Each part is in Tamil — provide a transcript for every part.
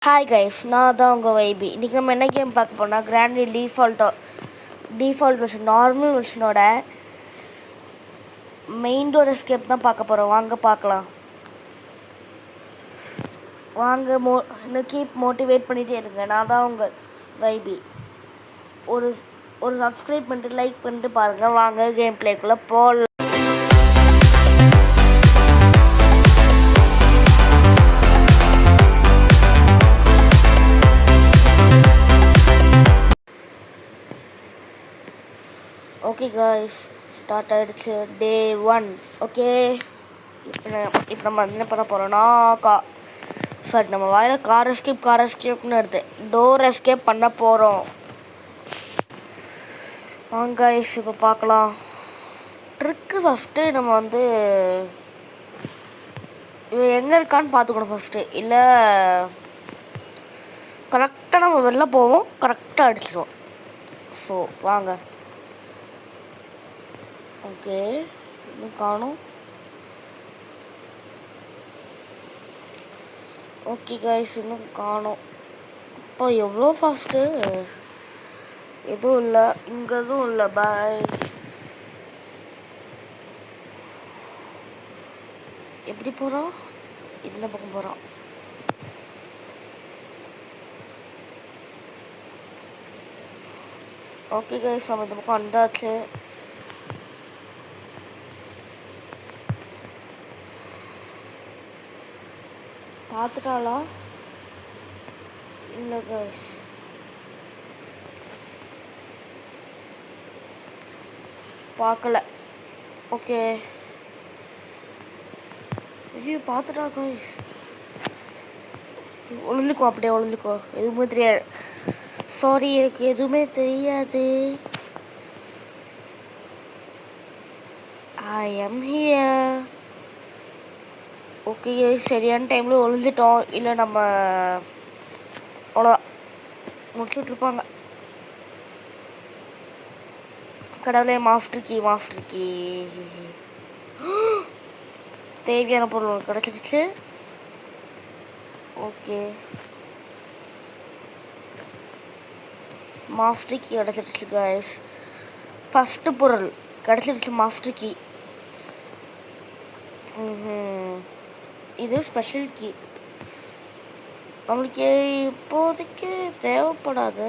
ஹாய் கைஸ், நான் தான் உங்கள் வைபி. இன்றைக்கி நம்ம என்ன கேம் பார்க்க போனால் கிராண்டி டிஃபால்ட் வெர்ஷன் நார்மல் வெர்ஷனோட மெயின் டோர் எஸ்கேப் தான் பார்க்க போகிறோம். வாங்க பார்க்கலாம். வாங்க இன்னும் கீப் மோட்டிவேட் பண்ணிகிட்டே இருங்க. நான் தான் உங்கள் வைபி. ஒரு ஒரு சப்ஸ்கிரைப் பண்ணிட்டு லைக் பண்ணிட்டு பாருங்கள். வாங்க கேம் பிளேக்குள்ளே போகலாம். ஓகே காய்ஸ், ஸ்டார்ட் ஆகிடுச்சு. டே 1. ஓகே, இப்போ நம்ம என்ன பண்ண போகிறோன்னா நம்ம வாயில் கார் எஸ்கேப்னு எடுத்து டோர் எஸ்கேப் பண்ண போகிறோம். வாங்க காய்ஸ், இப்போ பார்க்கலாம். ட்ரிக்கு ஃபஸ்ட்டு நம்ம இவன் எங்கே இருக்கான்னு பார்த்துக்கணும் ஃபஸ்ட்டு. இல்லை கரெக்டாக நம்ம வெளில போவோம், கரெக்டாக அடிச்சிடுவோம். ஸோ வாங்க. ஓகே, இன்னும் காணும். ஓகே கைஸ், இன்னும் காணும். இப்போ எவ்வளோ ஃபாஸ்ட்டு. எதுவும் இல்லை, இங்கே எதுவும் இல்லை. பாய். எப்படி போகிறோம்? இந்த பக்கம் போகிறோம். ஓகே கைஸ், நம்ம இந்த பக்கம் வந்தாச்சு. பார்த்துட்டாளா? இல்லை கைஸ், பார்க்கல. ஓகே, ஐயோ பார்த்துட்டா கைஸ். ஒழுந்துக்கோ, அப்படியே ஒழுந்துக்கோ. எதுவுமே தெரியாது. சாரி, எனக்கு எதுவுமே தெரியாது. I am here. ஓகே, சரியான டைமில் ஒழிஞ்சிட்டோம். இல்லை நம்ம அவ்வளோதான் முடிச்சுட்ருப்பாங்க. கடவுளே, மாஸ்டர் கீ தேவையான பொருள் கிடச்சிருச்சு. ஓகே, மாஸ்டர் கீ கிடச்சிருச்சு கைஸ். ஃபஸ்ட்டு பொருள் கிடச்சிருச்சு, மாஸ்டர் கீ. இது ஸ்பெஷல் கீ. நம்மளுக்கு இப்போதைக்கு தேவைப்படாது.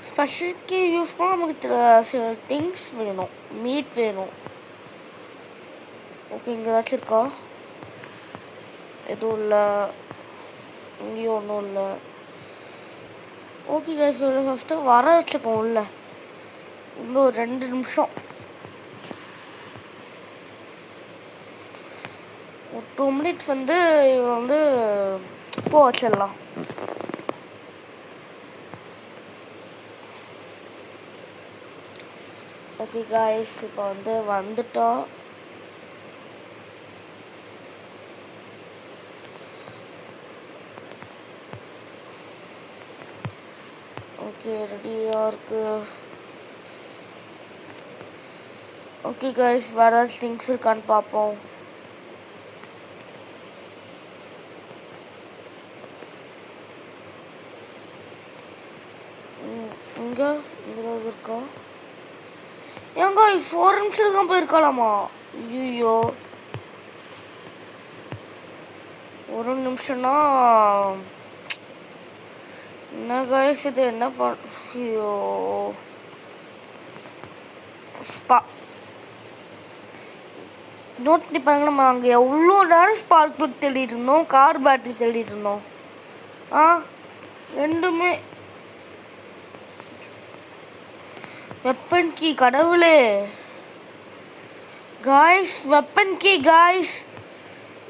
ஸ்பெஷல் கீ யூஸ் பண்ணால் நமக்கு சில திங்ஸ் வேணும். மீட் வேணும். ஓகே, இங்கே ஏதாச்சும் இருக்கா? எதுவும் இல்லை. இங்கேயும் ஒன்றும் இல்லை. ஓகே கைஸ், ஃபஸ்ட்டு வர வச்சுக்கோம் உள்ள. இன்னும் ஒரு 2 நிமிஷம், ஒரு 2 மினிட்ஸ் இவன் போ வச்சிடலாம். ஓகே காய்ஸ், இப்போ வந்துட்டோம். ஓகே, ரெடியாக இருக்கு. ஓகே காய்ஸ், வேறு ஏதாச்சும் திங்ஸ் இருக்கான்னு பார்ப்போம். இங்கே ஏதாவது இருக்கா? ஏங்க 4 நிமிஷத்துக்கு தான் போயிருக்கலாமா? ஐயோ, 1 நிமிஷம்னா என்ன கைஸ் இது? என்ன ஐயோ, நோட் பண்ணி பாருங்க. நம்ம அங்கே எவ்வளோ நேரம் ஸ்பார்க் ப்ளக் தேடிட்டு இருந்தோம், கார் பேட்டரி தேடிட்டு இருந்தோம். ரெண்டுமே. வெப்பன் கீ, கடவுளே காய்ஸ், வெப்பன் கீ காய்ஸ்.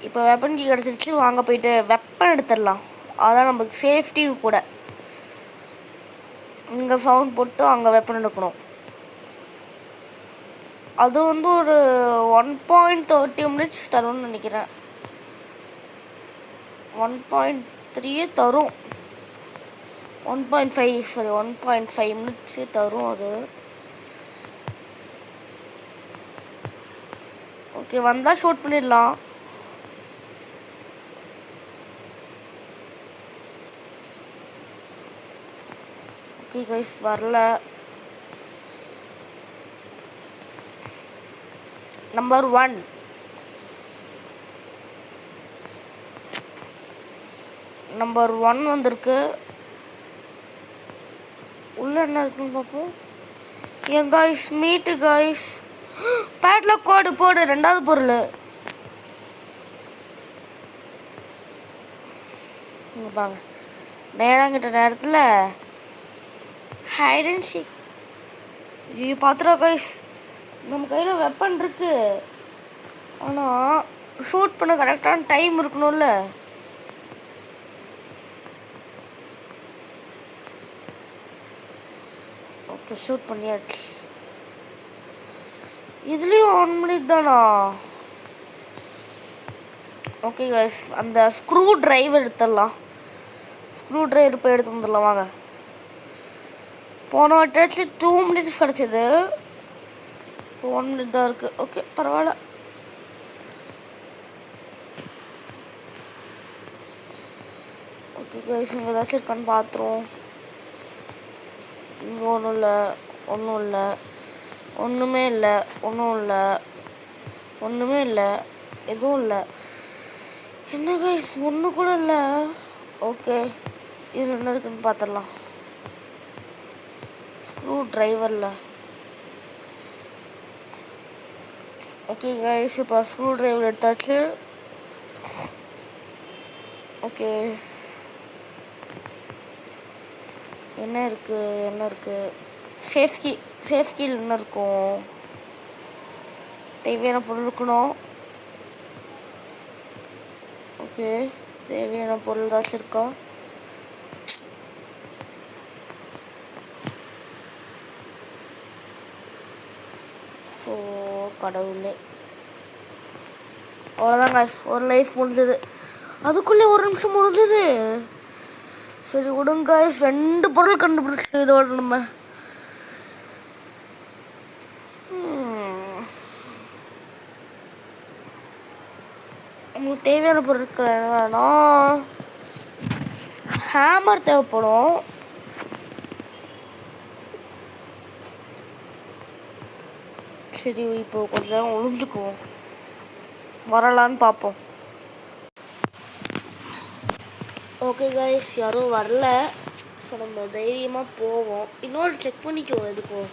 இப்போ வெப்பன் கீ கிடச்சிருச்சு. வாங்க போயிட்டு வெப்பன் எடுத்துடலாம். அதான் நமக்கு சேஃப்டியும் கூட. இங்கே சவுண்ட் போட்டு அங்கே வெப்பன் எடுக்கணும். அது ஒரு 1.30 மினிட்ஸ் தரும்னு நினைக்கிறேன். 1.3 தரும். 1.5 மினிட்ஸே தரும் அது. ஓகே, வந்தால் ஷூட் பண்ணிடலாம். ஓகே கைஸ் வரல. நம்பர் 1 வந்திருக்கு. உள்ள என்ன இருக்குன்னு பார்ப்போம். ஏன் கைஸ் மீட்டு கைஸ் பேட்லாக் கோடு போடு. 2வது பொருள் பாங்க. நேராங்கிட்ட நேரத்தில் ஹைட் அண்ட் சீக். ஐயோ பார்த்துடா கைஸ், நம்ம கையில் வெப்பன் இருக்கு. ஆனால் ஷூட் பண்ண கரெக்டான டைம் இருக்கணும்ல. ஓகே ஷூட் பண்ணியாச்சு. இதுலேயும் 1 மினிட் தானா? ஓகே கைஸ் அந்த ஸ்க்ரூ டிரைவர் எடுத்துடலாம். ஸ்க்ரூ டிரைவர் போய் எடுத்து வந்துடலாம் வாங்க. போன வாட்டி 2 மினிட்ஸ் கிடச்சிது, இப்போ 1 மினிட் தான் இருக்குது. ஓகே பரவாயில்ல. ஓகே கைஸ் இங்கே ஏதாச்சும் இருக்கான்னு பார்த்துருவோம். இங்கே ஒன்றும் இல்லை, ஒன்றுமே இல்லை, எதுவும் இல்லை. என்ன கைஸ் ஒன்று கூட இல்லை. ஓகே இதில் என்ன இருக்குன்னு பார்த்துடலாம். ஸ்க்ரூ டிரைவரில். ஓகே கைஸ் இப்போ ஸ்க்ரூ டிரைவர் எடுத்தாச்சு. ஓகே என்ன இருக்குது சேஃப் கீல் என்ன இருக்கும்? தேவையான பொருள் இருக்கணும். ஓகே தேவையான பொருள் ஏதாச்சும் இருக்கா? ஸோ கடவுளே, அவ்வளோதான் கைஸ், ஒரு லைஃப் முடிஞ்சது. அதுக்குள்ளே 1 நிமிஷம் முடிஞ்சது. சரி விடுங்க கைஸ், 2 பொருள் கண்டுபிடிச்சு இதோட நம்ம நமக்கு தேவையான பொருட்கள் என்னன்னா ஹேமர் தேவைப்படும். சரி இப்போ கொஞ்சம் நேரம் ஒளிஞ்சுக்குவோம், வரலான்னு பார்ப்போம். ஓகே கைஸ் யாரும் வரல. ஸோ நம்ம தைரியமாக போவோம். இன்னொரு செக் பண்ணிக்குவோம். எதுக்கும்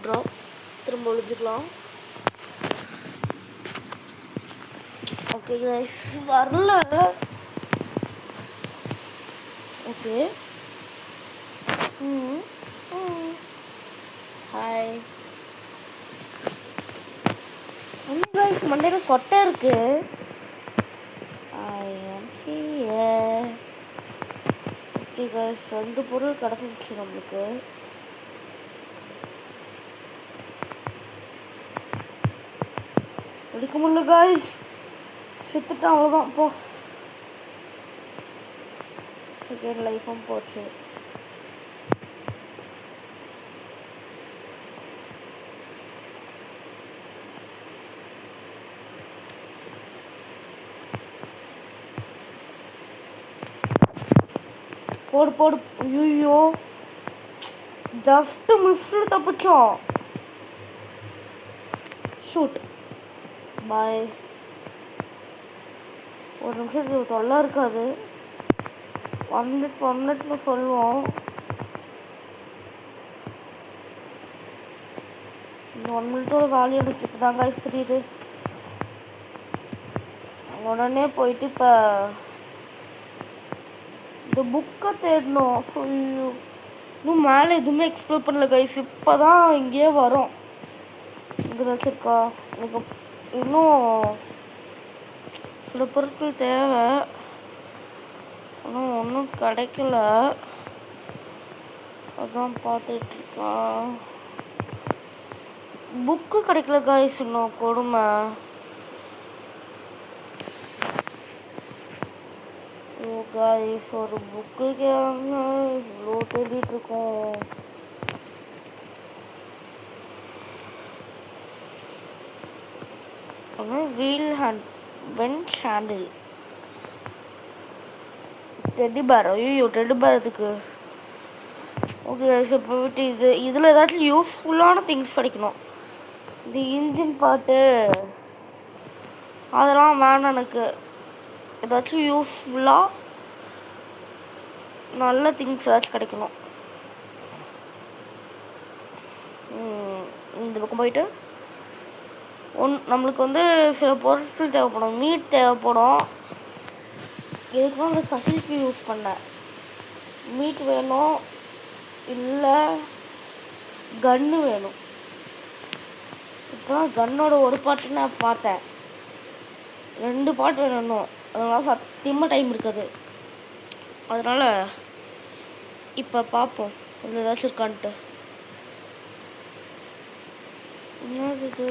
ட்ராப் திரும்ப ஒழிஞ்சுக்கலாம். ஓகே கைஸ் வரல. Okay hi. என்ன கைஸ் மண்டையில் சொட்டை இருக்கு. ஐ ஆம் ஹியர். ஓகே கைஸ் 2 பொருள் கிடச்சிருச்சு நம்மளுக்கு. எடுக்க முடியல கைஸ், செத்துட்டான் அவ்வளோதான். போ செகண்ட் லைஃபும் போச்சு. போடு. ஐயோ ஜஸ்ட் மிஸ்ஸில் தப்பிச்சோம். ஷூட் பாய். ஒரு நிமிஷம் இது தொல்லை இருக்காது. 1 மினிட்னு சொல்லுவோம். இந்த 1 மினிட்டோட வேல்யூ எனக்கு இப்போ தாங்க தெரியுது. உடனே போயிட்டு இப்போ இந்த புக்கை தேடணும். ஐயோ இன்னும் மேலே எதுவுமே எக்ஸ்ப்ளோர் பண்ணல கைஸ். இப்போ தான் இங்கேயே வரும். இங்கே ஏதாச்சும் இருக்கா? எனக்கு இன்னும் சில பொருட்கள் தேவை, ஆனால் ஒன்றும் கிடைக்கல. அதான் பார்த்துட்ருக்கான். புக்கு கிடைக்கல கைஸ், இன்னும் கொடுமை. ஓ கைஸ் ஒரு புக்குக்கு இவ்வளோ தேடிட்டுருக்கோம். Vent handle teddy bear. ஐயோ டெடி பேர் எதுக்கு? ஓகே கைஸ், இப்போ விட்டு இதில் ஏதாச்சும் யூஸ்ஃபுல்லான திங்ஸ் கிடைக்கணும். இந்த இன்ஜின் பாட்டு அதெல்லாம் வேணாம் எனக்கு. ஏதாச்சும் யூஸ்ஃபுல்லாக நல்ல திங்ஸ் ஏதாச்சும் கிடைக்கணும். இந்த பக்கம் போயிட்டு நம்மளுக்கு சில பொருட்கள் தேவைப்படும். மீட் தேவைப்படும். இதுக்கு தான் அந்த ஸ்பெஷலுக்கு யூஸ் பண்ணேன். மீட் வேணும், இல்லை கன்று வேணும். இப்போ தான் கன்னோட ஒரு பாட்டு நான் பார்த்தேன். 2 பாட்டு வேணும். அதனால் சத்தியமாக டைம் இருக்காது. அதனால் இப்போ பார்ப்போம் அதில் ஏதாச்சும் இருக்கான்ட்டு. என்னது இது?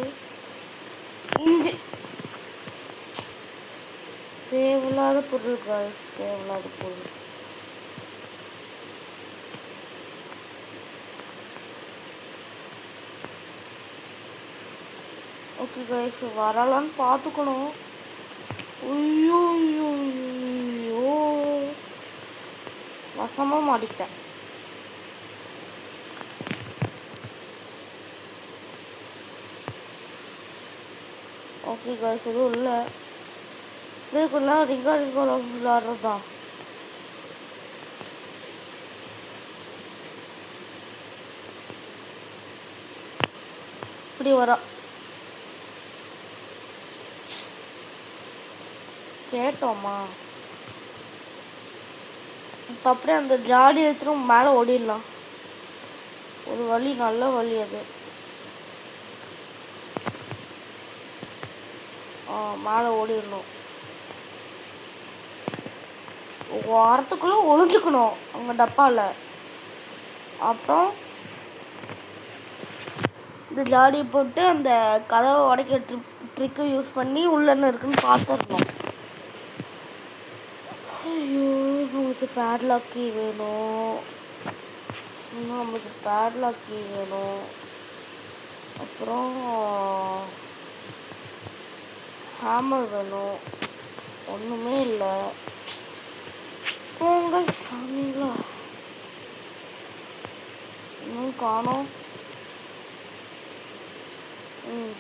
இஞ்சி. தேவையில்லாத பொருள் காய்ஸ், தேவையில்லாத பொருள். ஓகே காய்ஸ், வரலான்னு பார்த்துக்கணும். ஐயோ ஐயோ ஐயோ, வசமாக மாட்டிக்கிட்டேன். ஓகே காய்ஸ், எதுவும் இல்லை. இதுக்குலாம் ரிங்கா விளாட்றது தான். இப்படி வர கேட்டோமா? இப்போ அப்படியே அந்த ஜாடி எடுத்துட்டு மேலே ஓடிடலாம். ஒரு வழி, நல்ல வழி அது. மேலே ஓடிடணும். வாரத்துக்குள்ளே ஒளிஞ்சுக்கணும் அங்கே டப்பாவில். அப்புறம் இந்த ஜாடியை போட்டு அந்த கதவை உடைக்க ட்ரிக்கை யூஸ் பண்ணி உள்ள என்ன இருக்குன்னு பார்த்துடணும். ஐயோ, நமக்கு பேட்லாக் கீ வேணும். நமக்கு பேட்லாக் கீ வேணும். அப்புறம் ஹேமர் வேணும். ஒன்றுமே இல்லை. போங்க சாமிங்களா, இன்னும் காணோம்.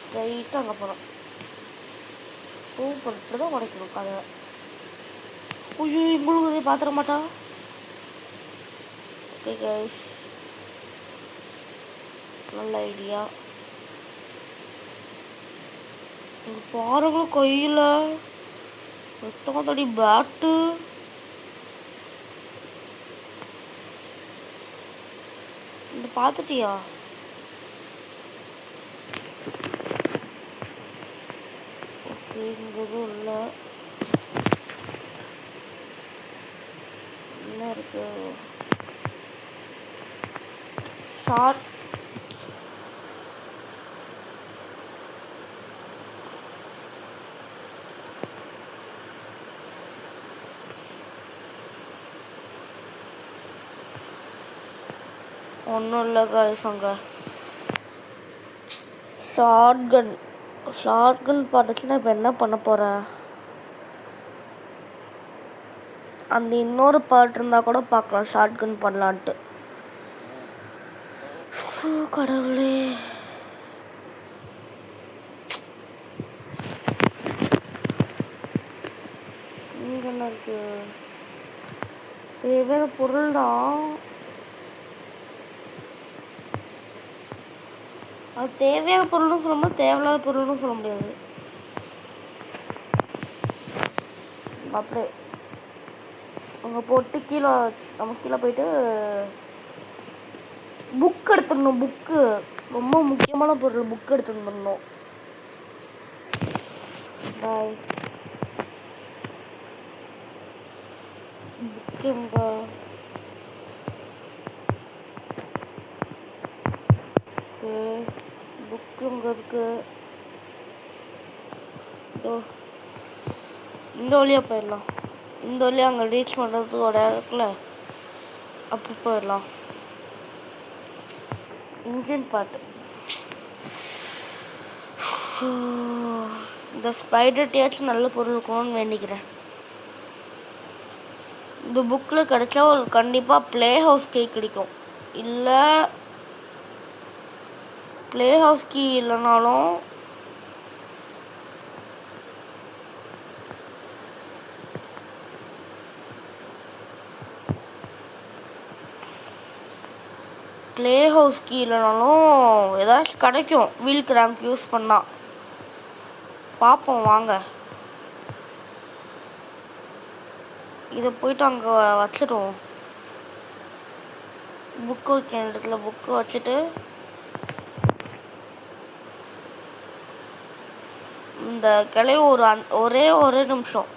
ஸ்ட்ரைட்டாக அங்கே போகிறோம். சூப்பர், இப்படி தான் உடைக்கணும் கதை. ஐயோ, உங்களுக்கு இதை பார்த்துட மாட்டா. ஓகே கைஸ், நல்ல ஐடியா. பாருங்களும் கையில் எத்தனை பேட்டு. இந்த பார்த்துட்டியா? ஓகே, இங்கே எதுவும் இல்லை. என்ன இருக்கு? ஷார்ட் ஒன்றும் இல்லை காய்ஸ். அங்கே ஷார்ட்கன் பார்த்துச்சு. நான் இப்போ என்ன பண்ண போகிறேன்? அந்த இன்னொரு பார்ட் இருந்தால் கூட பார்க்கலாம் ஷார்ட்கன் பண்ணலான்ட்டு. கடவுளே, இங்கே என்ன இருக்கு? தேவையான பொருள் தான். அது தேவையான பொருள்னு சொல்ல முடியாது, தேவையில்லாத பொருள்னு சொல்ல முடியாது. அப்படியே அங்கே போட்டு நம்ம கீழே போயிட்டு புக் எடுத்துடணும். புக்கு ரொம்ப முக்கியமான பொருள். புக் எடுத்துடணும். பாய். புக் எங்க? புக்கு எங்கே இருக்கு? இந்த வழியாக போயிடலாம். இந்த வழியாக அங்கே ரீச் பண்ணுறதுக்கு ஒரு இருக்குல்ல, அப்படி போயிடலாம். இன்ஜின் பாட்டு. இந்த ஸ்பைடர்ட்டியாச்சும் நல்ல பொருள் இருக்கணும்னு வேண்டிக்கிறேன். இந்த புக்கில் கிடைச்சா ஒரு கண்டிப்பாக ப்ளே ஹவுஸ் கேக் கிடைக்கும். இல்லை ப்ளே ஹவுஸ் கீ இல்லைனாலும் ப்ளே ஹவுஸ் கீ இல்லைனாலும் ஏதாச்சும் கிடைக்கும் வீல் கிராங்க் யூஸ் பண்ணால். பார்ப்போம் வாங்க. இதை போயிட்டு அங்கே வச்சிடுவோம். புக்கு வைக்கிற இடத்துல புக்கு வச்சுட்டு இந்த கிளைய ஒரே நிமிஷம்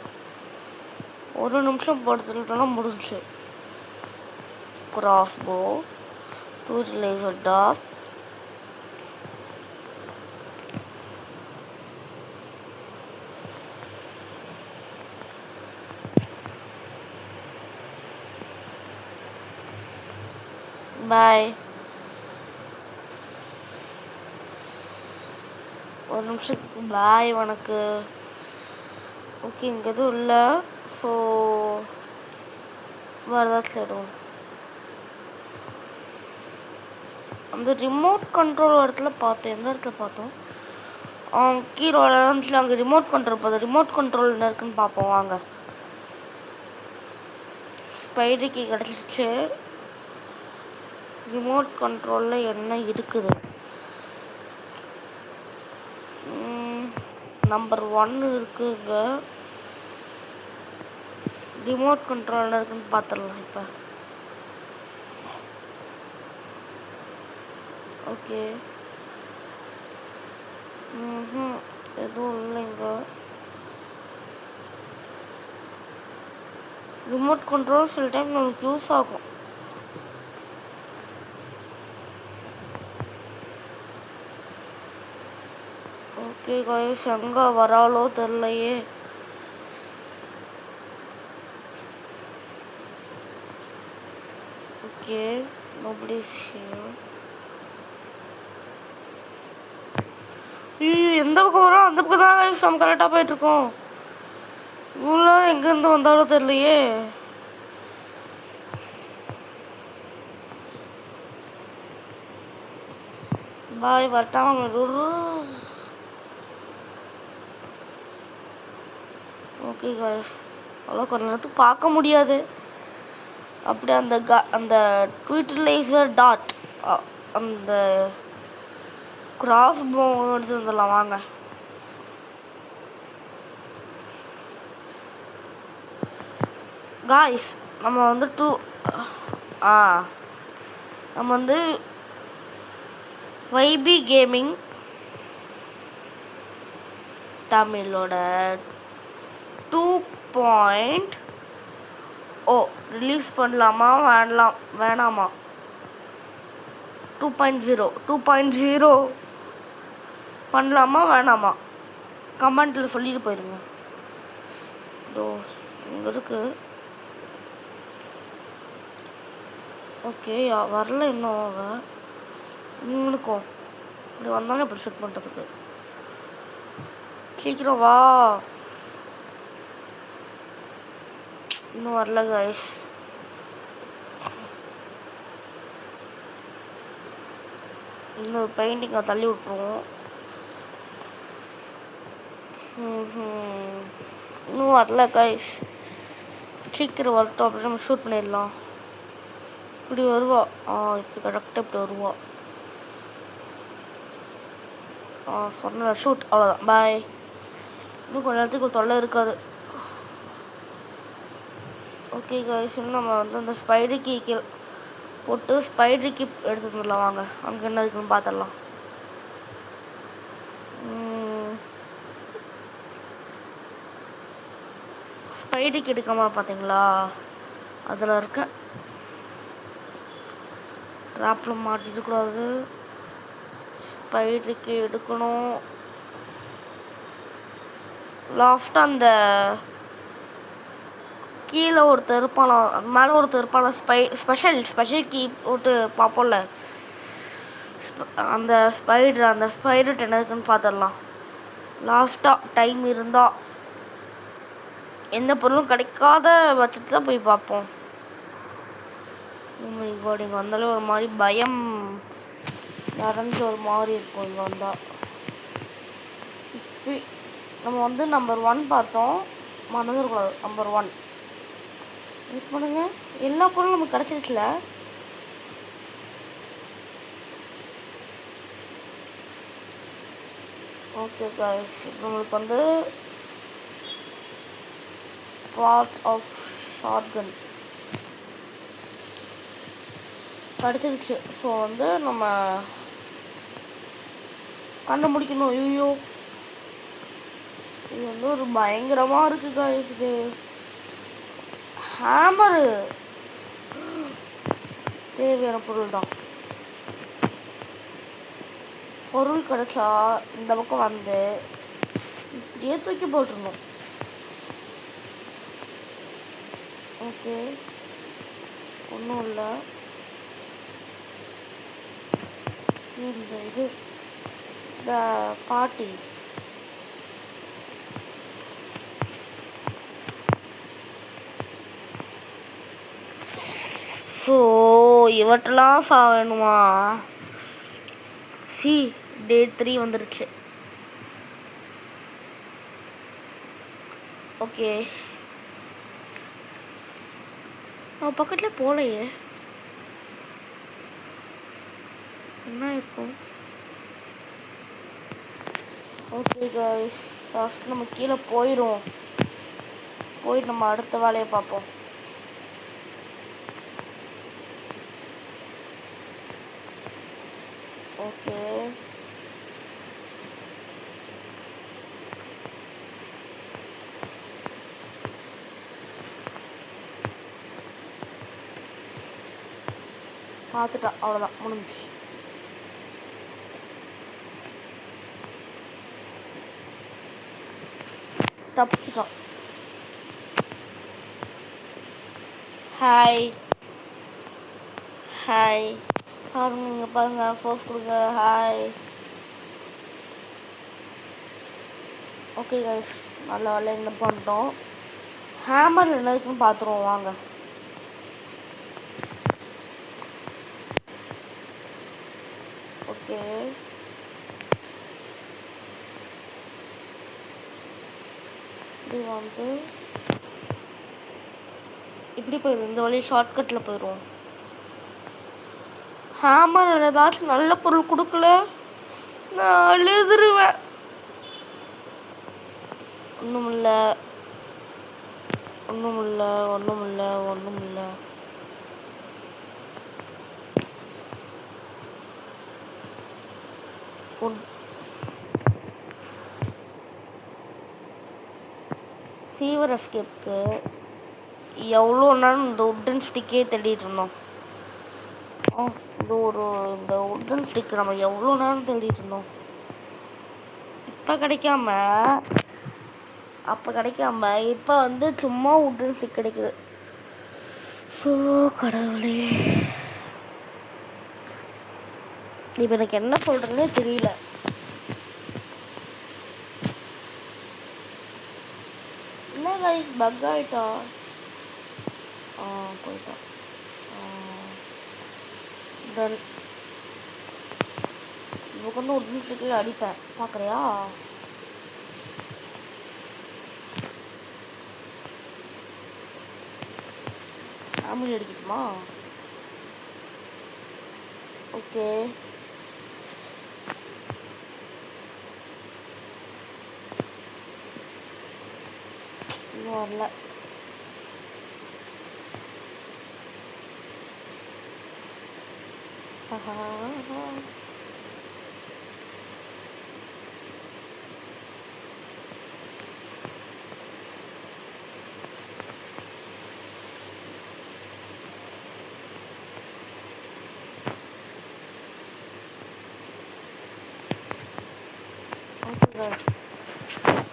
படுத்துட்டோன்னா முடிஞ்சு. கிராஸ் போ, 2 லேசர் டாட், பாய். ஒரு நிமிஷத்துக்கு பாய் உனக்கு. ஓகே இங்கே எதுவும் இல்லை. ஸோ வேறு ஏதாச்சும் இடம். அந்த ரிமோட் கண்ட்ரோல் இடத்துல பார்த்தோம். எந்த இடத்துல பார்த்தோம்? கீழே இருந்துச்சு அங்கே ரிமோட் கண்ட்ரோல் பார்த்தோம். ரிமோட் கண்ட்ரோல் என்ன இருக்குன்னு பார்ப்போம் வாங்க. ஸ்பைடர் கீ கிடச்சிச்சு. ரிமோட் கண்ட்ரோலில் என்ன இருக்குது? நம்பர் 1 இருக்குங்க. ரிமோட் கண்ட்ரோல் இருக்குன்னு பார்த்துடலாம் இப்போ. ஓகே எதுவும் இல்லைங்க. ரிமோட் கண்ட்ரோல் சில டைம் நமக்கு யூஸ் ஆகும். ஓகே காய்ஸ், எங்கே வராலோ தெரிலையே. Okay nobody's here. எந்த பக்கம் வரோம் அந்த பக்கம் தான் காய்ஸ் நம்ம கரெக்டாக போயிட்டுருக்கோம். இவ்வளோ எங்கேருந்து வந்தாலும் தெரியலையே. பாய் வரட்டாம. ஓகே காய்ஸ், அவ்வளோ கொஞ்ச நேரத்துக்கு பார்க்க முடியாது. அப்படி அந்த ட்விட்டர் லேசர் டாட் அந்த கிராஸ் போ எடுத்து வந்துடலாம் வாங்க. காய்ஸ் நம்ம வந்து நம்ம வந்து வைபி கேமிங் தமிழோட 2.0 ரிலீஸ் பண்ணலாமா வேணாமா? 2.0 பண்ணலாமா வேணாமா? கமெண்ட்டில் சொல்லிட்டு போயிருங்க. இதோ இங்கே இருக்கு. ஓகே வரல இன்னும். உங்களுக்கும் இப்படி வந்தாலும் இப்படி ஷூட் பண்ணுறதுக்கு சீக்கிரம் வா. இன்னும் வரல கைஸ். இன்னும் பெயிண்டிங்கை தள்ளி விட்டுருவோம். இன்னும் வரல கைஸ். சீக்கிரம் வரட்டும், அப்படி நம்ம ஷூட் பண்ணிடலாம். இப்படி வருவா. இப்படி கரெக்டாக இப்படி வருவா. சொன்ன ஷூட் அவ்வளோதான். பாய். இன்னும் கொஞ்ச நேரத்துக்கு ஒரு தொல்லை இருக்காது. ஓகே கைஸ், இன்னும் நம்ம வந்து அந்த ஸ்பைடர் கீ போட்டு ஸ்பைடர் கீ எடுத்து வந்துடலாம் வாங்க. அங்கே என்ன இருக்குன்னு பார்த்துடலாம். ஸ்பைடர் கீ எடுக்காம பார்த்தீங்களா? அதில் இருக்க ட்ராப்பில் மாட்டிருக்கூடாது. ஸ்பைடர் கீ எடுக்கணும். லாஸ்ட்டாக அந்த கீழே ஒருத்தர் இருப்பான், மேலே ஒருத்தர் இருப்பான். ஸ்பெஷல் கீ போட்டு பார்ப்போம்ல, அந்த ஸ்பைடர் என்ன இருக்குன்னு பார்த்துடலாம். லாஸ்ட்டாக டைம் இருந்தால் எந்த பொருளும் கிடைக்காத பட்சத்தில் போய் பார்ப்போம். இங்கே வந்தாலும் ஒரு மாதிரி பயம் நிறைஞ்ச ஒரு மாதிரி இருக்கும் இங்கே வந்தால். இப்போ நம்ம வந்து நம்பர் 1 பார்த்தோம், மறந்துடக்கூடாது. நம்பர் 1 வெயிட் பண்ணுங்க, எல்லா பொருளும் நமக்கு கிடச்சிருச்சுல. ஓகே காய்ஸ், நம்மளுக்கு வந்து பார்ட் ஆஃப் ஷாட்கன் கிடச்சிருச்சு. ஸோ வந்து நம்ம கண்டுபிடிக்கணும். ஐயோ, இது வந்து ஒரு பயங்கரமாக இருக்குது காய்ஸ். இது ஹேமரு தேவையான பொருள் தான். பொருள் கிடச்சா இந்த பக்கம் வந்து இப்படியே தூக்கி போட்டுருணும். ஓகே, ஒன்றும் இல்லை. இந்த இது இந்த பாட்டி ஸோ இவற்றெல்லாம் வேணுமா? டே 3 வந்துருச்சு. ஓகே, நான் பக்கத்தில் போகலையே, என்ன இருக்கும்? ஓகே காய்ஸ், ஃபஸ்ட் நம்ம கீழே போயிடும். போயிட்டு நம்ம அடுத்த வேலையை பார்ப்போம். ஓகே, பார்த்துட்டா, அவ்வளோதான், முடிஞ்சிச்சு. தப்பிச்சிட்டோம். ஹாய் ஹாய், பாருங்க, இங்கே பாருங்க, ஃபோர்ஸ் கொடுங்க. ஹாய். ஓகே கைஸ், நல்ல வேலை என்ன பண்ணிட்டோம். ஹேமர் என்ன இருக்குன்னு பார்த்துருவோம் வாங்க. ஓகே, இப்படி வந்து இப்படி போயிடும். இந்த வழி ஷார்ட்கட்டில் போயிடுவோம். ஹேமர் ஏதாச்சும் நல்ல பொருள் கொடுக்கல நான் அழுதுருவேன். ஒன்றுமில்ல, ஒன்றுமில்ல, ஒன்றுமில்ல, ஒன்றுமில்ல. ஃபீவர் எஸ்கேப்க்கு எவ்வளோ நேரம் இந்த உட்டன் ஸ்டிக்கே தேடிட்டு இருந்தோம். இந்த உட்டன் ஸ்டிக் நம்ம எவ்வளோ நேரம் தேடிட்டு இருந்தோம். இப்போ கிடைக்காம அப்போ கிடைக்காம இப்போ வந்து சும்மா உட்டன் ஸ்டிக் கிடைக்குது. ஸோ கடவுளே, இப்போ எனக்கு என்ன சொல்கிறதுனே தெரியல. என்ன கைஸ், பக் ஆகிட்டா? போயிட்டா. டன். இப்போ வந்து உட்டன் ஸ்டிக்கில் அடிப்பேன், பார்க்குறியா? ஃபேமிலி அடிக்கணுமா? ஓகே, இன்னும் வரல.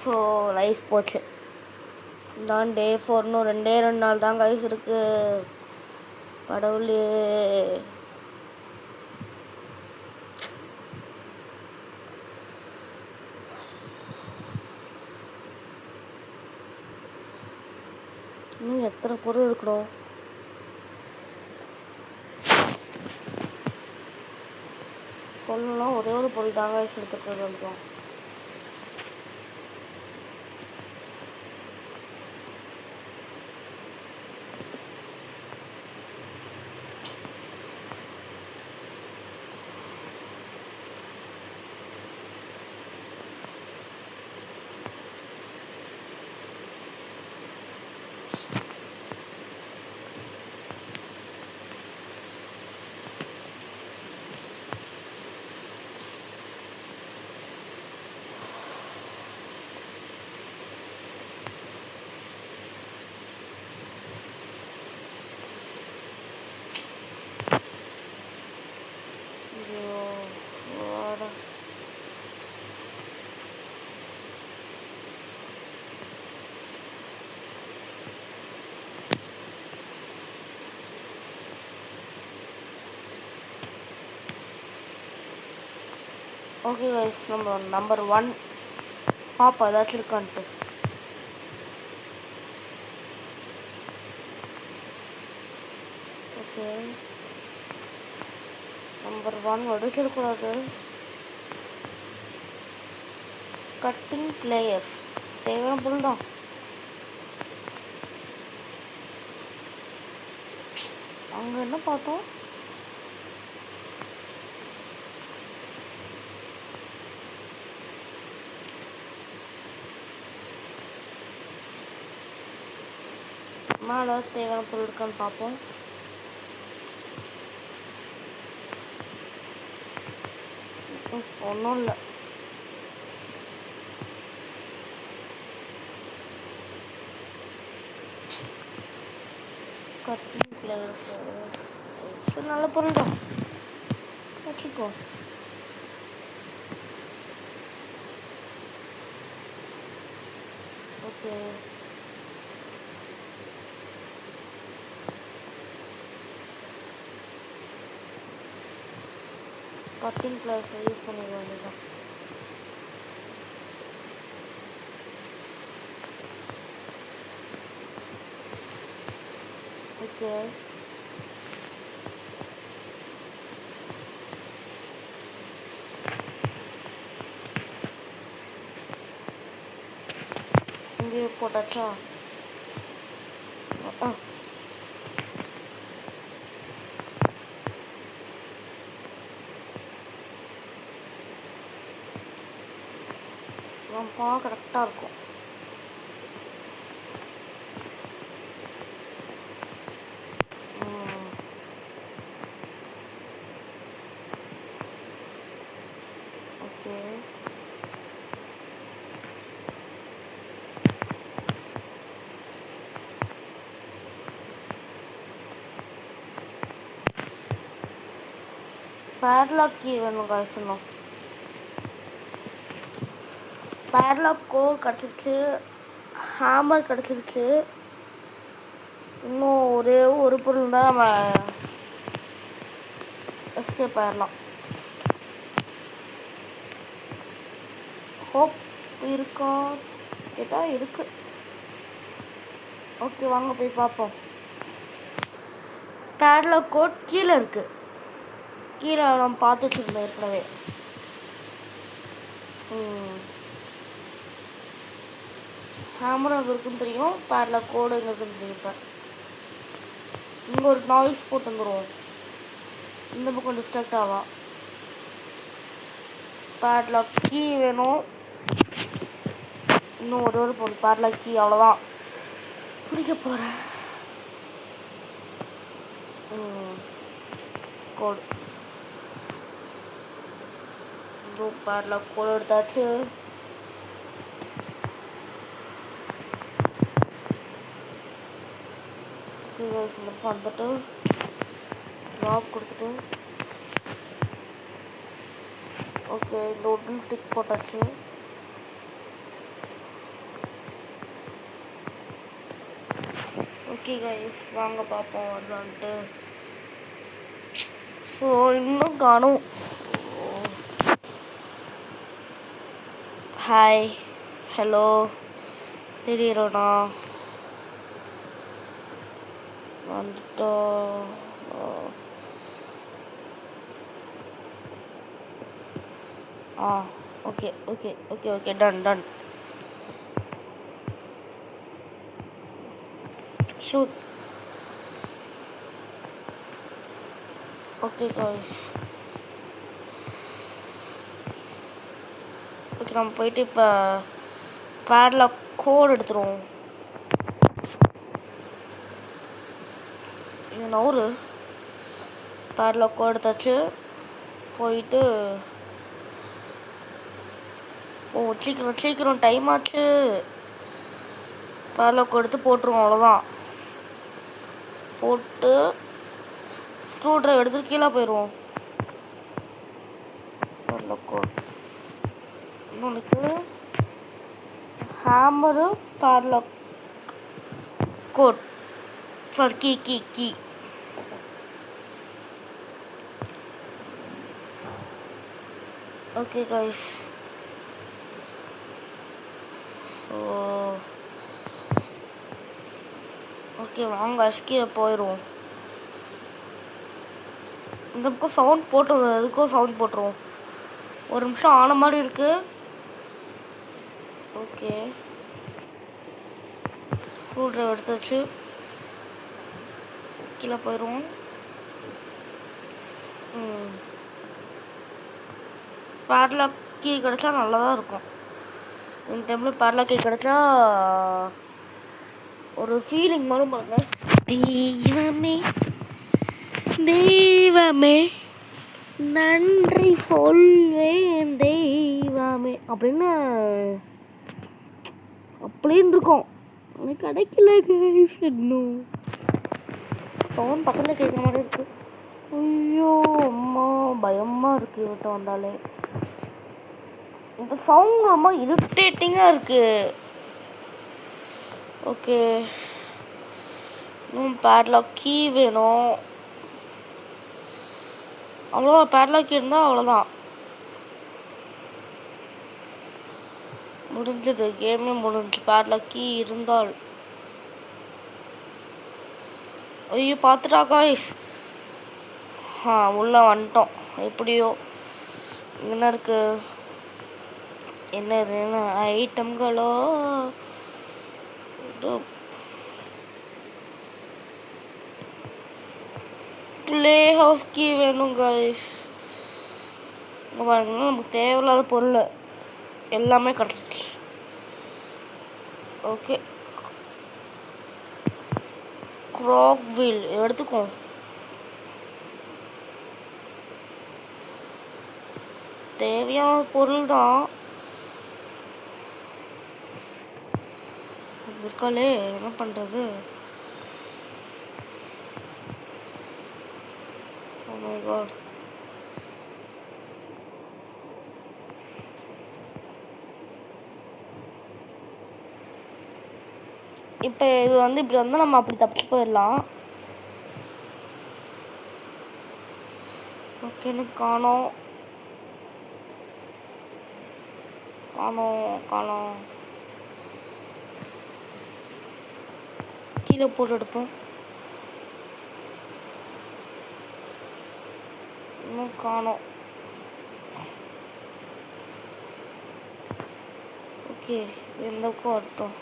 ஸோ லைஃப் போச்சு. தான் டே 4, இன்னும் 2 நாள் தான் கைஸ் இருக்கு. கடவுளே, இன்னும் எத்தனை பொருள் இருக்கணும்? சொல்லலாம் ஒரே ஒரு பொருள் தாங்க எடுத்துக்கிறது இருக்கும். ஓகே கைஸ், நம்ம நம்பர் 1 பாப்பா ஏதாச்சும் இருக்கான்ட்டு. ஓகே, நம்பர் 1 ஒடிச்சிடக்கூடாது. கட்டிங் பிளேயர்ஸ் தேவையான பொருள் தான். அங்கே என்ன பார்த்தோம்? மேலே தேவையான பொருள் இருக்கான்னு பார்ப்போம். ஒன்றும் இல்லை. கட்டிங் பிளேயர்ஸ் நல்ல பொருள் தான், கட்டிக்கோ. ஓகே, கட்டிங் பிளேயர்ஸ் யூஸ் பண்ணிட வேண்டியதான். ஓகே, இங்கே போட்டாச்சா? ரொம்ப கரெக்டாக இருக்கும். ஓகே, பேட்லாக் கீ வேணும் காய்ஸ். இன்னும் பேட்லாக் கோல் கிடச்சிருச்சு, ஹேமர் கிடச்சிருச்சு. இன்னும் ஒரே ஒரு பொருள் தான் நம்ம எஸ்கேப் ஆயிடலாம். ஹோப் இருக்கா கேட்டால் இருக்கு. ஓகே, வாங்க போய் பார்ப்போம். பேட்லாக் கோட் கீழே இருக்குது. கீழே நம்ம பார்த்து வச்சுருந்தோம் ஏற்கனவே. ஹேமர் அங்கே இருக்குன்னு தெரியும், பேட்லாக் கோடு எங்கே இருக்குன்னு தெரியும். இப்போ இங்கே ஒரு நாய்ஸ் போட்டு வந்துடுவோம். இந்த பக்கம் டிஸ்ட்ராக்ட் ஆவா. பேட்லாக் கீ வேணும். இன்னும் ஒரு பொருள் பேட்லாக் கீ, அவ்வளோதான். பிடிக்க போகிறேன். கோடு பேட்லாக் கோடு எடுத்தாச்சு. வந்துட்டு லாக் கொடுத்துட்டு ஓகே, இந்த உடன் ஸ்டிக் போட்டாச்சு. ஓகே கைஸ், வாங்க பார்ப்போம் வரலான்ட்டு. ஸோ இன்னும் காணும். ஹாய், ஹலோ, தெரியுறோண்ணா வந்துட்டோம். Okay okay okay okay done done. Shoot. Okay guys. Okay நம்ம போயிட்டு இப்போ பேட்லாக் கோட் எடுத்துருவோம். ஒரு பேட்லாக் கோட் எடுத்தாச்சு. போயிட்டு சீக்கிரம் சீக்கிரம் டைம் ஆச்சு. பேட்லாக் எடுத்து போட்டுருவோம். அவ்வளோதான். போட்டு ஸ்க்ரூ ட்ரைவர் எடுத்துட்டு கீழே போயிடுவோம். பேட்லாக் கோட் இன்னொன்றுக்கு hammer padlock code for key. Okay guys. So okay வாங்க கீழே போயிடுவோம். இந்த பக்கம் சவுண்ட் போட்டு எதுக்கோ சவுண்ட் போட்டுருவோம். ஒரு நிமிஷம் ஆன மாதிரி இருக்கு. ஓகே ஸ்க்ரூ ட்ரைவர் எடுத்தாச்சு. கீழே போயிடுவோம். பேட்லாக் கீ கிடச்சா நல்லா தான் இருக்கும். இந்த டைமில் பேட்லாக் கீ கிடச்சா ஒரு ஃபீலிங் வரும் பாருங்க. தெய்வமே தெய்வமே நன்றி சொல்வேன் தெய்வமே அப்படின்னு இருக்கும். எனக்கு கிடைக்கல கைஸ். இன்னும் சவுண்ட் பக்கத்தில் கேட்குற மாதிரி இருக்கு. ஐயோ அம்மா பயமாக இருக்குது இவர்கிட்ட வந்தாலே. இந்த சவுண்ட் ரொம்ப இரிட்டேட்டிங்காக இருக்குது. ஓகே இன்னும் பேட்லாக் கீ வேணும். அவ்வளோதான். பேட்லாக் கீ இருந்தால் அவ்வளோதான் முடிஞ்சது. கேமே முடிஞ்சு. பேட்லாக் கீ இருந்தால். ஐயோ பார்த்துட்டா காய்ஸ். உள்ளே வந்துட்டோம். எப்படியோ என்ன இருக்கு என்ன ஐட்டம்களோ. ப்ளே ஹவுஸ் கீ வேணும் காய்ஸ். இங்கே பாருங்கன்னா நமக்கு தேவையில்லாத பொருள் எல்லாமே கிடச்சிச்சு. ஓகே க்ராக் வீல் எடுத்துக்கோ. தேவையான பொருள் தான் இருக்காலே. என்ன பண்ணுறது? Oh my god. இப்போ இது இப்படி வந்தால் நம்ம அப்படி தப்பிச்சு போயிடலாம். ஓகே எனக்கு காணோம். கீழே போட்டு எடுப்போம். இன்னும் காணோம். ஓகே எந்த பக்கம் வரட்டும்.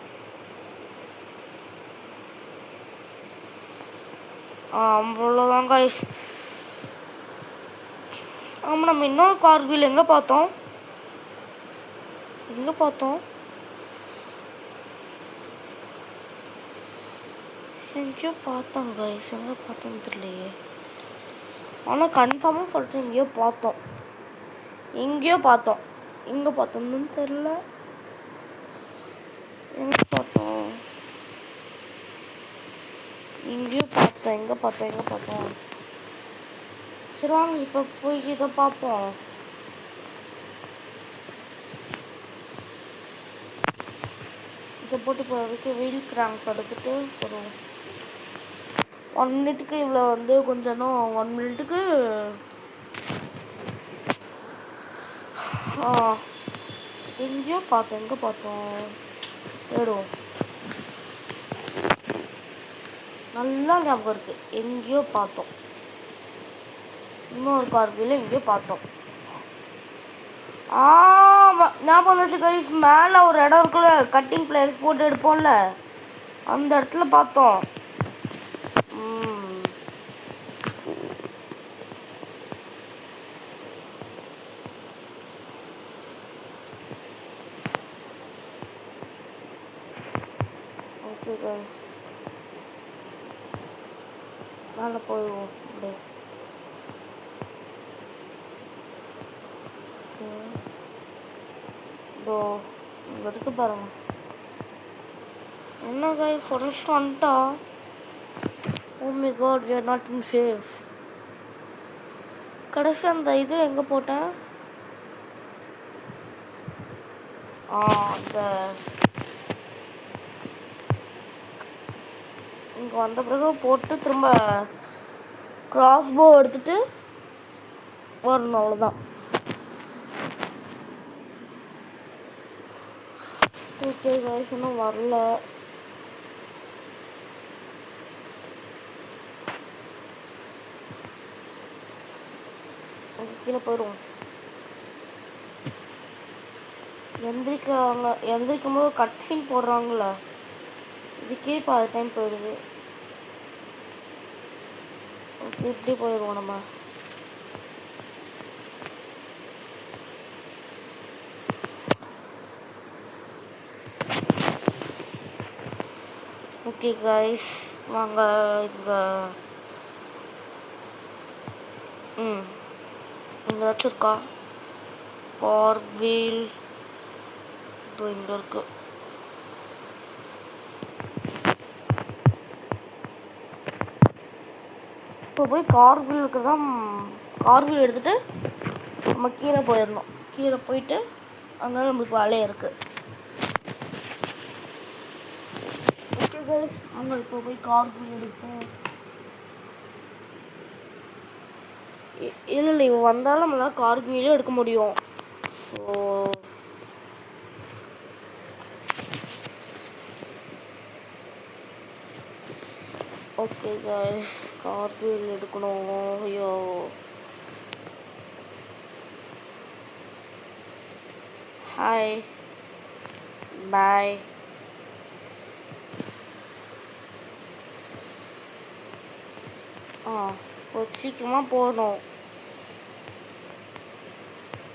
அவ்வளோதான் காய்ஸ். ஆமாம் நம்ம இன்னொரு கார் வீல் எங்கே பார்த்தோம் எங்கேயோ பார்த்தோம் காய்ஸ். எங்கே பார்த்தோன்னு தெரியலையே. ஆனால் கன்ஃபார்மாக சொல்லிட்டு எங்கேயோ பார்த்தோம். எங்கே பார்த்தோம்னு தெரில. எங்கே பார்த்தோம் சரி வாங்க இப்போ போய் இதை பார்ப்போம். இதை போட்டு போகிறதுக்கு வீல் கிராங்க் எடுத்துட்டு ஒரு 1 மினிட்டுக்கு இவ்வளோ கொஞ்சம் 1 மினிட்டுக்கு எங்கேயோ எங்கே பார்த்தோம் தேடுவோம். நல்லா ஞாபகம் இருக்குது. எங்கேயோ பார்த்தோம். இன்னொரு கார் வீல் எங்கேயோ பார்த்தோம். ஞாபகம் வந்துச்சு கைஸ். மேலே ஒரு இடம் இருக்குல்ல, கட்டிங் பிளேயர்ஸ் போட்டு எடுப்போம்ல, அந்த இடத்துல பார்த்தோம். ஓகே கைஸ், மேலே போயிடுவோம் அப்படியே. இதோ இங்கே இருக்கு பாருங்க. என்ன கைஸ் ஃபாரஸ்ட் வந்துட்டா? Oh my God, we are not in safe. கடைசி அந்த இது எங்கே போட்டேன்? அந்த இங்கே வந்த பிறகு போட்டு திரும்ப கிராஸ்போ எடுத்துட்டு வரணும், அவ்வளோதான். ஓகே கைஸ், இன்னும் வரல. கீழே போயிடுவோம். எந்திரிக்கும் போது கட் சீன் போடுறாங்கள, இதுக்கே இப்போ அது டைம் போயிடுது. ஓகே, இப்படி போயிடுவோம் நம்ம. ஓகே கைஸ், வாங்க இங்கே இங்கே வச்சுருக்கா கார்வீல் இங்கே இருக்கு. இப்போ போய் கார்வீல் இருக்குதான், கார்வீல் எடுத்துகிட்டு நம்ம கீழே போயிடணும். கீழே போயிட்டு அங்கே நம்மளுக்கு வேலையாக இருக்குது. ஓகே கைஸ், அங்கே இப்போ போய் கார்வீல் எடுப்போம். இல்லை இவன் வந்தாலும் நம்மளால் கார்வீலும் எடுக்க முடியும். ஸோ ஓகே கைஸ், கார்வீல் எடுக்கணும். ஐயோ, ஹாய் பாய். சீக்கிரமாக போகணும்.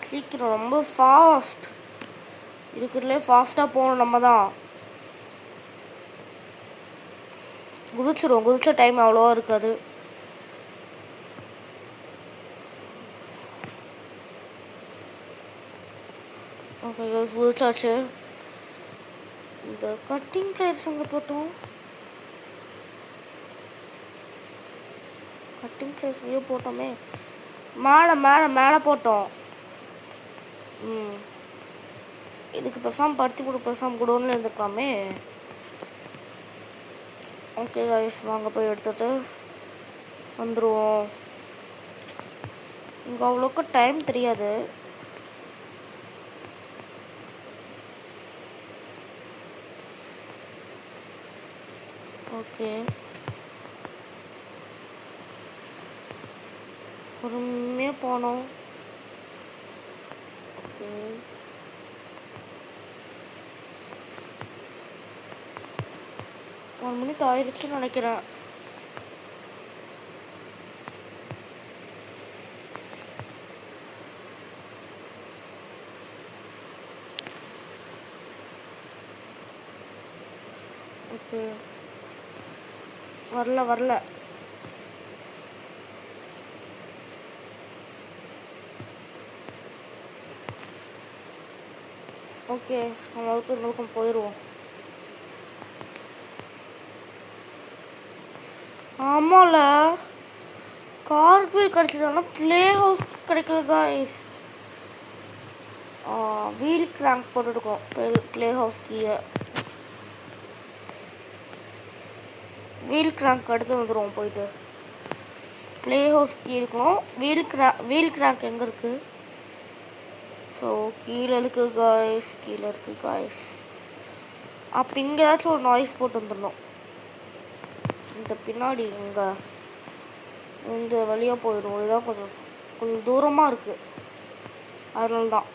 சீக்கிரம், ரொம்ப ஃபாஸ்ட் இருக்கிறதுலே ஃபாஸ்ட்டாக போகணும். நம்ம தான் குதிச்சிருவோம். டைம் அவ்வளோவா இருக்காது. ஓகே குதிச்சாச்சு. இந்த கட்டிங் பிளேயர்ஸ் அங்கே போட்டோம். கட்டிங் பிளேஸ் ஐயோ போட்டோமே, மேலே மேலே மேலே போட்டோம். இதுக்கு பெசாமல் பருத்தி போட்டு பெசாமல் கூடன்னு இருந்துக்கலாமே. ஓகே கைஸ், வாங்க போய் எடுத்துட்டு வந்துடுவோம். இங்கே அவ்வளோக்கு டைம் தெரியாது. ஓகே, பொறுமையாக போனோம். ஓகே, 1 minute ஆயிடுச்சுன்னு நினைக்கிறேன். ஓகே, வரல. ஓகே, நம்ம அதுக்கும் போயிடுவோம். ஆமாம்ல, கார்பீல் கிடச்சதுனா ப்ளே ஹவுஸ் கிடைக்கல கைஸ். வீல் கிராங்க் போட்டுருக்கோம் ப்ளே ஹவுஸ் கீயை. வீல் கிராங்க் எடுத்து வந்துடுவோம் போயிட்டு. ப்ளே ஹவுஸ் கீ இருக்கணும். வீல் கிராங்க் எங்கே இருக்குது? ஸோ கீழே இருக்குது காய்ஸ். அப்போ இங்கே ஏதாச்சும் ஒரு நாய்ஸ் போட்டு வந்துடணும். இந்த பின்னாடி இங்கே இந்த வழியாக போயிடும். இதுதான் கொஞ்சம் தூரமாக இருக்குது, அதனால தான்.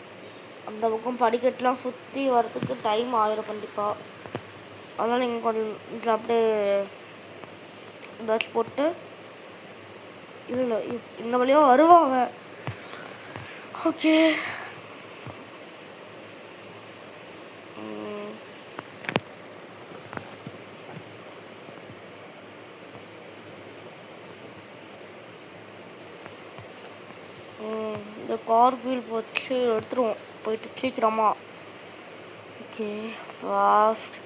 அந்த பக்கம் படிக்கட்டுலாம் சுற்றி வரதுக்கு டைம் ஆகிடும் கண்டிப்பாக. அதனால் நீங்கள் கொஞ்சம் இதில் அப்படியே ட்ரெஸ் போட்டு இல்லை இந்த வழியாக வருவாங்க. ஓகே இந்த கார் வீல் வச்சு எடுத்துருவோம் போயிட்டு சீக்கிரமா. Okay fast.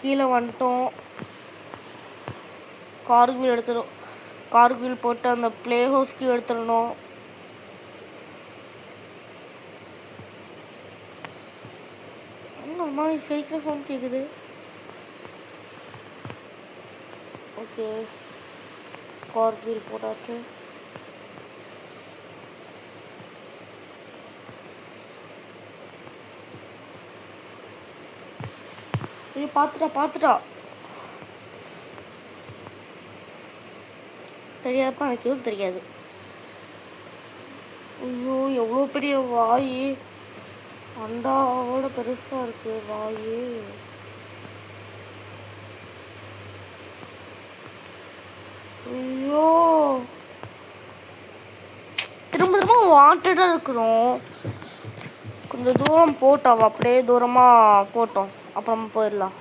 கீழே வந்துட்டோம். கார் வீல் எடுத்துடும். கார் வீல் போட்டு அந்த ப்ளே ஹவுஸ்க்கு எடுத்துடணும். என்ன மாதிரி சைக்கிள் சவுண்ட் கேட்குது. ஓகே கார் வீல் போட்டாச்சு. இது பார்த்துட்டா தெரியாதப்பா, எனக்கு எதுவும் தெரியாது. ஐயோ எவ்வளோ பெரிய வாய், அண்டாவோட பெருசாக இருக்கு வாய். ஐயோ திரும்ப வாண்டடாக இருக்கிறோம். கொஞ்சம் தூரம் போட்டோம், அப்படியே தூரமாக போட்டோம், அப்புறம் போயிடலாம்.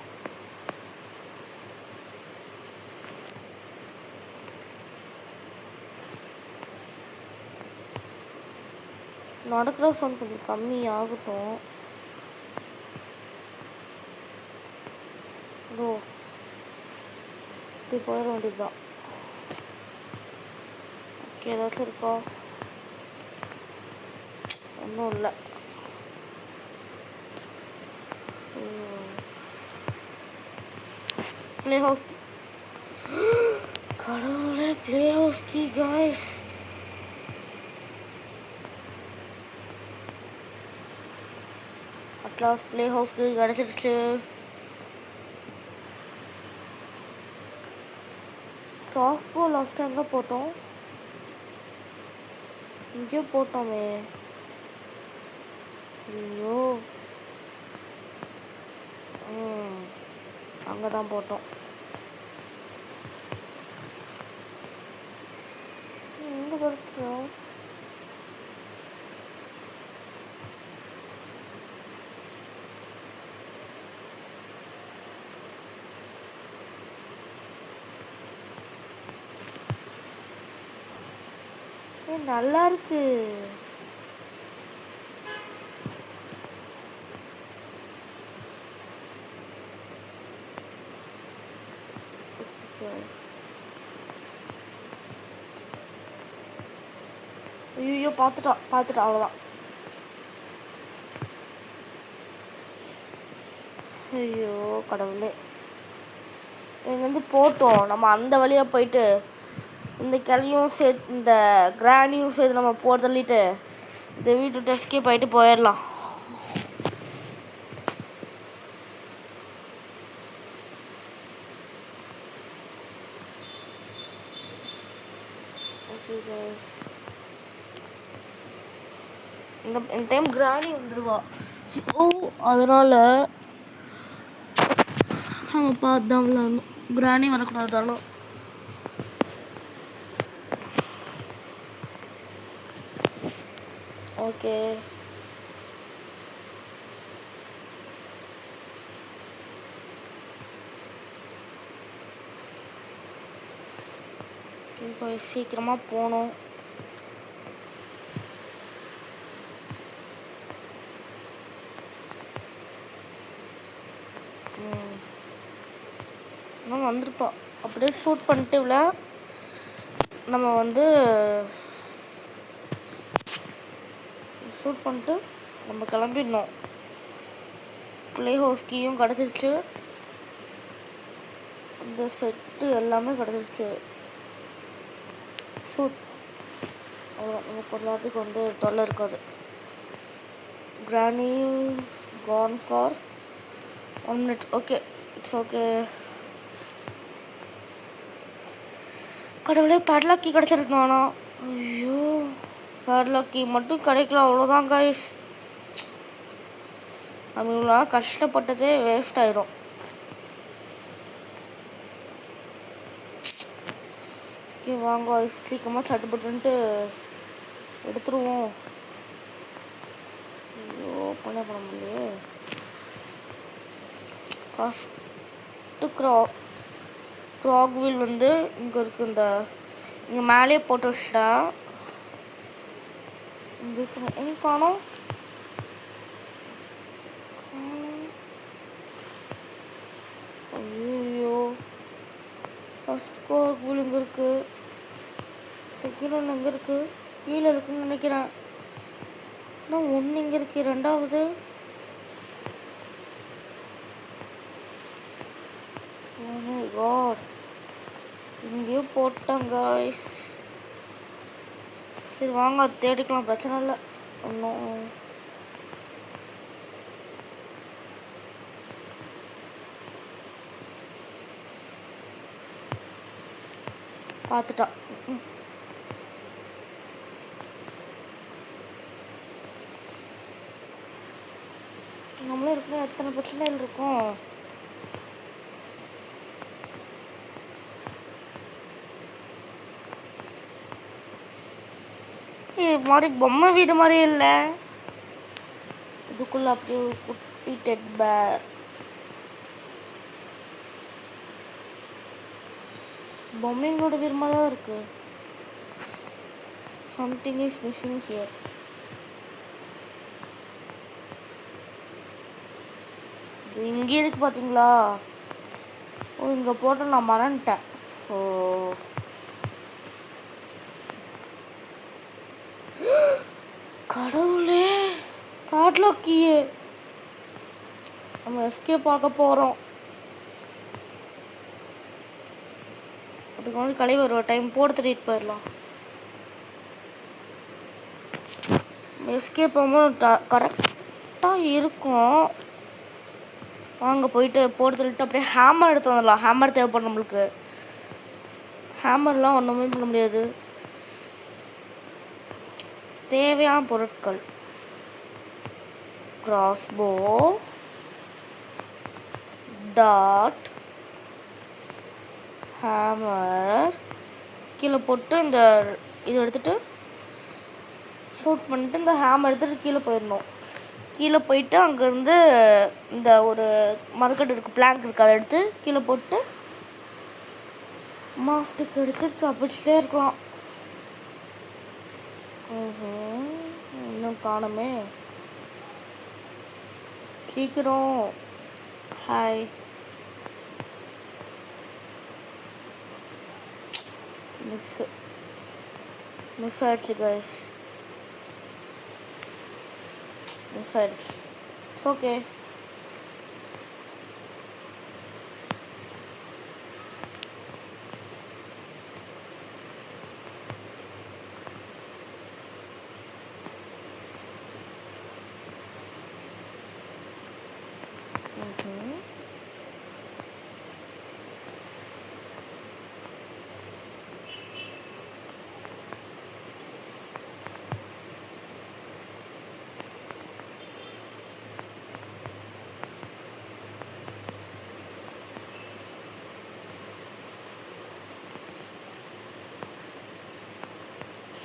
நடக்கிற சவுண்ட் கொஞ்சம் கம்மி ஆகட்டும். இப்படி போயிட வேண்டியதுதான். ஓகே ஏதாச்சும் இருக்கா? ஒன்றும் இல்லை. ப்ளே ஹவுஸ் கடவுளே, play house key guys. At last play ஹவுஸ்க்கு கிடச்சிருச்சு. கிராஸ்போ லாஸ்ட் எங்கே போட்டோம்? இங்கே போட்டோமே. ஐயோ அங்கே தான் போட்டோம். எங்கே கிடச்சிட்டோம்? நல்லா இருக்கு. ஐயோ பார்த்துட்டா அவ்வளோதான். ஐயோ கடவுளே, இங்கேருந்து போட்டோம். நம்ம அந்த வழியாக போயிட்டு இந்த கிளையும் சேர்த்து இந்த கிராணியும் சேர்த்து நம்ம போட தள்ளிட்டு இந்த வீட்டு டெஸ்கே போயிடலாம். இந்த டைம் கிராணி வந்துடுவா. ஸோ அதனால் நம்ம பார்த்து தான் விளாடணும். கிராணி வரக்கூடாதாலும். ஓகே சீக்கிரமாக போகணும். நம்ம வந்திருப்பா. அப்படியே ஷூட் பண்ணிட்டு இவ்வளோ நம்ம ஷூட் பண்ணிட்டு நம்ம கிளம்பிடணும். ப்ளே ஹவுஸ் கீயும் கிடச்சிருச்சு. இந்த செட்டு எல்லாமே கிடச்சிருச்சு. ஷூட் அவ்வளோ நமக்கு ஒரு நேரத்துக்கு தொல்லை இருக்காது. Granny gone for 1 minute. Okay it's okay. கடவுளே பேட்லாக் கீ கிடச்சிருக்கணும். ஆனால் ஐயோ பேட்லாக் கீ மட்டும் கிடைக்கல, அவ்வளோதான் கைஸ். நம்ம இவ்வளோ கஷ்டப்பட்டதே வேஸ்ட் ஆயிரும். ஓகே வாங்க சீக்கிரமாக சட்டுப்பட்டுன்ட்டு எடுத்துருவோம். ஐயோ பண்ண முடியலையே. ஃபஸ்ட்டு க்ராக்வில் வந்து இங்கே இருக்குது. இங்கே மேலே போட்டு வச்சிட்டேன். இங்கே இருக்கணும், எங்கே காணோம்? ஐயோ ஃபஸ்ட் க்ராக்வில் இங்கே இருக்குது. செகண்ட் ஒன்று எங்கே இருக்குது? கீழே இருக்குன்னு நினைக்கிறேன். ஆனால் ஒன்று இங்கே இருக்கு, ரெண்டாவது இங்கேயும் போட்டாங்க. சரி வாங்க தேடிக்கலாம், பிரச்சனை இல்லை ஒன்றும். பார்த்துட்டா. நம்மளும் இருக்கணும், எத்தனை பிரச்சனைகள் இருக்கும். இது மாதிரி பொம்மை வீடு மாதிரி இல்லை, இதுக்குள்ள அப்படியே ஒரு குட்டி டெட் பேர். பொம்மைங்களோட வீடு மாதிரி தான் இருக்கு. Something is missing here. இங்கே இருக்கு பார்த்தீங்களா? ஓ இங்கே போட்டு நான் மறந்துட்டேன். ஸோ கடவுளே பேட்லாக் கீயே. நம்ம எஸ்கேப் பார்க்க போகிறோம். அதுக்கு முன்னாடி கழிவு ஒரு டைம் போட்டு தட்டிட்டு போயிடலாம். எஸ்கேப் போகும்போது கரெக்டாக இருக்கும். வாங்க போயிட்டு போட்டு தள்ளிட்டு அப்படியே ஹேமர் எடுத்து வந்துடலாம். ஹேமர் தேவைப்படும் நம்மளுக்கு. ஹேமர்லாம் ஒன்றுமே பண்ண முடியாது. தேவையான பொருட்கள் கிராஸ்போ, டாட், ஹேமர். கீழே போட்டு இந்த இது எடுத்துகிட்டு ஷூட் பண்ணிட்டு இந்த ஹேமர் எடுத்துகிட்டு கீழே போயிடணும். கீழே போயிட்டு அங்கேருந்து இந்த ஒரு மரக்கட்டு இருக்குது, பிளாங்க் இருக்குது, அதை எடுத்து கீழே போட்டு மாஸ்டுக்கு எடுத்து கப்பிச்சிட்டே இருக்கலாம். இன்னும் காணுமே. சீக்கிரம். ஹாய். மிஸ் ஆயிடுச்சு கைஸ். மிஸ் ஆயிடுச்சு. It's okay.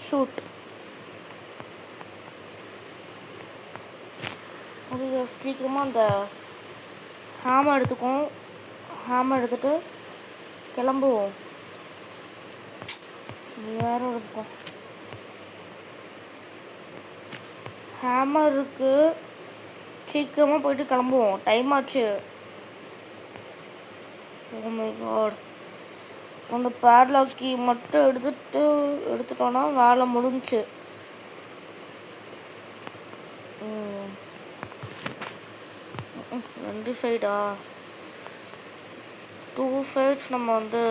ஷூட். அது சீக்கிரமாக அந்த ஹேமர் எடுத்துக்கும். ஹேமர் எடுத்துகிட்டு கிளம்புவோம். நீ வேற இருக்கும். ஹேமர் இருக்கு, சீக்கிரமாக போயிட்டு கிளம்புவோம். டைம் ஆச்சு. Oh my God. அந்த பேட்லாக் கீ மட்டும் எடுத்துட்டோன்னா வேலை முடிஞ்சுச்சு. ரெண்டு சைடா? 2 சைட்ஸ் நம்ம வந்து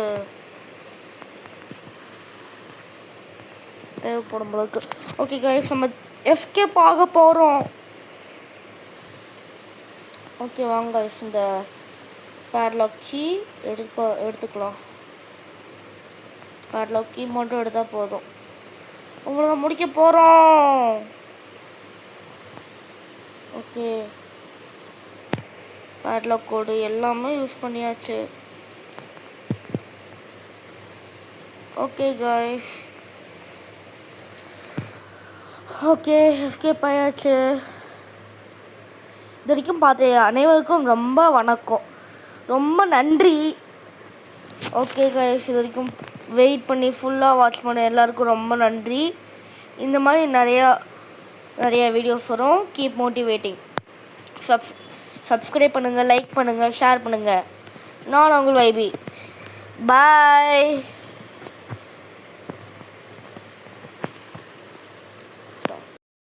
தேவைப்படும் போல இருக்கு. ஓகே கைஸ், நம்ம எஸ்கேப் ஆக போகிறோம். ஓகே வாங்க கைஸ், இந்த பேட்லாக் கீ எடுத்துக்கலாம். பேட்லாக் கீ மட்டும் எடுத்தால் போதும். உங்களுக்கு முடிக்க போகிறோம். ஓகே, பேட்லாக் கோடு எல்லாமே யூஸ் பண்ணியாச்சு. ஓகே காய்ஸ், ஓகே எஸ்கேப் ஆயாச்சு. இது வரைக்கும் பார்த்த அனைவருக்கும் ரொம்ப வணக்கம், ரொம்ப நன்றி. ஓகே காய்ஸ், இது வரைக்கும் வெயிட் பண்ணி ஃபுல்லாக வாட்ச் பண்ண எல்லாருக்கும் ரொம்ப நன்றி. இந்த மாதிரி நிறையா வீடியோஸ் வரும். Keep motivating. சப்ஸ்கிரைப் பண்ணுங்கள், லைக் பண்ணுங்கள், ஷேர் பண்ணுங்கள். நான் உங்கள் வைபி. பாய்.